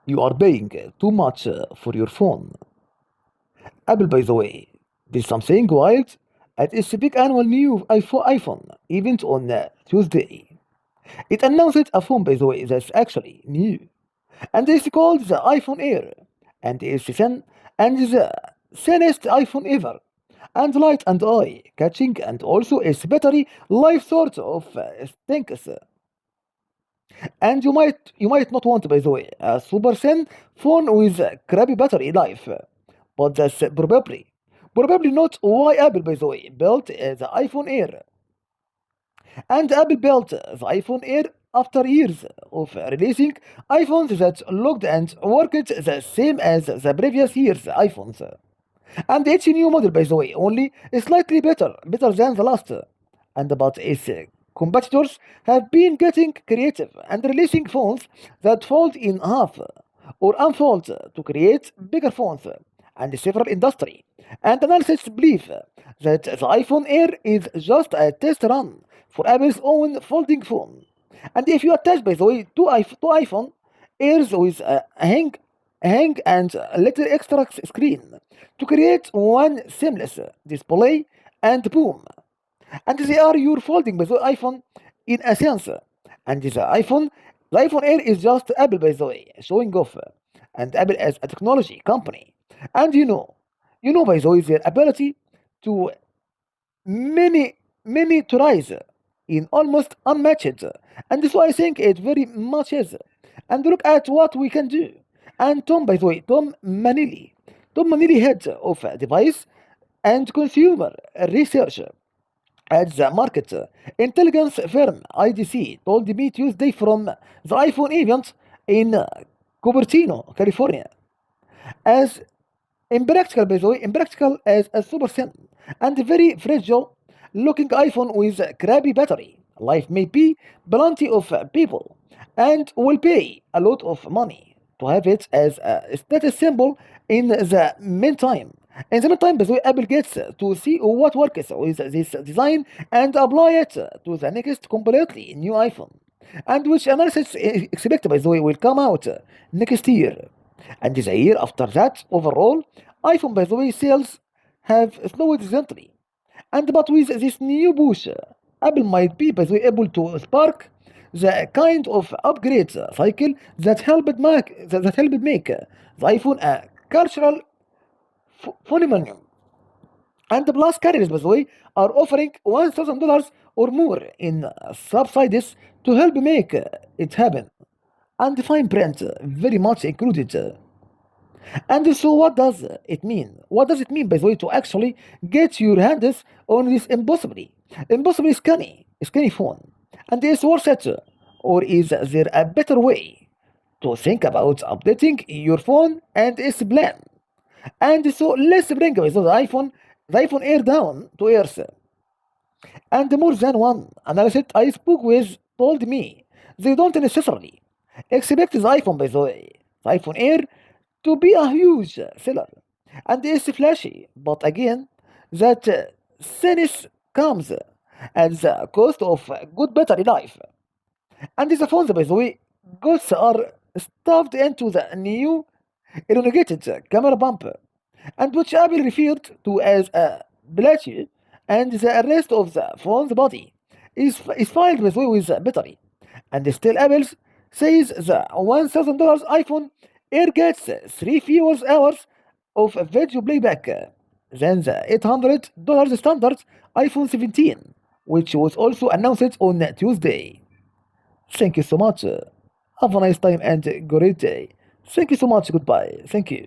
You are paying too much for your phone. Apple, by the way, did something wild at its big annual new iPhone event on Tuesday. It announced a phone, by the way, that's actually new. And it's called the iPhone Air. And it's thin and the thinnest iPhone ever. And light and eye catching, and also its battery life sort of stinks. And you might not want, by the way, a super thin phone with a crappy battery life. But that's probably not why Apple, by the way, built the iPhone Air. And Apple built the iPhone Air after years of releasing iPhones that looked and worked the same as the previous year's iPhones. And each new model, by the way, only is slightly better than the last. And but its competitors have been getting creative and releasing phones that fold in half or unfold to create bigger phones. And several industry and analysts believe that the iPhone Air is just a test run for Apple's own folding phone. And if you attach, by the way, two iPhone Airs with a hang and a little extra screen to create one seamless display, and boom, and they are your folding by the iPhone in a sense. And the iPhone Air is just Apple, by the way, showing off, and Apple as a technology company. And you know, by the way, their ability to many to rise in almost unmatched. And so I think it very much is. And look at what we can do. And Tom, by the way, Tom Manili, head of device and consumer research at the market intelligence firm IDC, told me Tuesday from the iPhone event in Cupertino, California, as impractical, by the way, impractical as a super thin and very fragile looking iPhone with a crappy battery life may be plenty of people and will pay a lot of money to have it as a status symbol in the meantime. In the meantime, by the way, Apple gets to see what works with this design and apply it to the next completely new iPhone, and which analysts expect, by the way, will come out next year. And the year after that, overall, iPhone, by the way, sales have slowed recently. And but with this new push, Apple might be, by the way, able to spark the kind of upgrade cycle that helped make the iPhone a cultural phenomenon. And the plus carriers, by the way, are offering $1,000 or more in subsidies to help make it happen. And the fine print very much included. And so, what does it mean? What does it mean, by the way, to actually get your hands on this impossibly skinny phone? And is worth it, or is there a better way to think about updating your phone and its plan? And so, let's bring, by the way, the iPhone Air down to earth. And more than one analyst I spoke with told me they don't necessarily expect the iPhone, by the way, the iPhone Air, to be a huge seller. And it's flashy, but again, that thinness comes at the cost of good battery life. And the phones, by the way, goods are stuffed into the new elongated camera bump, and which Apple referred to as a plateau, and the rest of the phone's body is filled with battery. And still Apple says the $1,000 iPhone Air gets 3 fewer hours of video playback than the $800 standard iPhone 17, which was also announced on Tuesday. Thank you so much. Have a nice time and great day. Thank you so much. Goodbye. Thank you.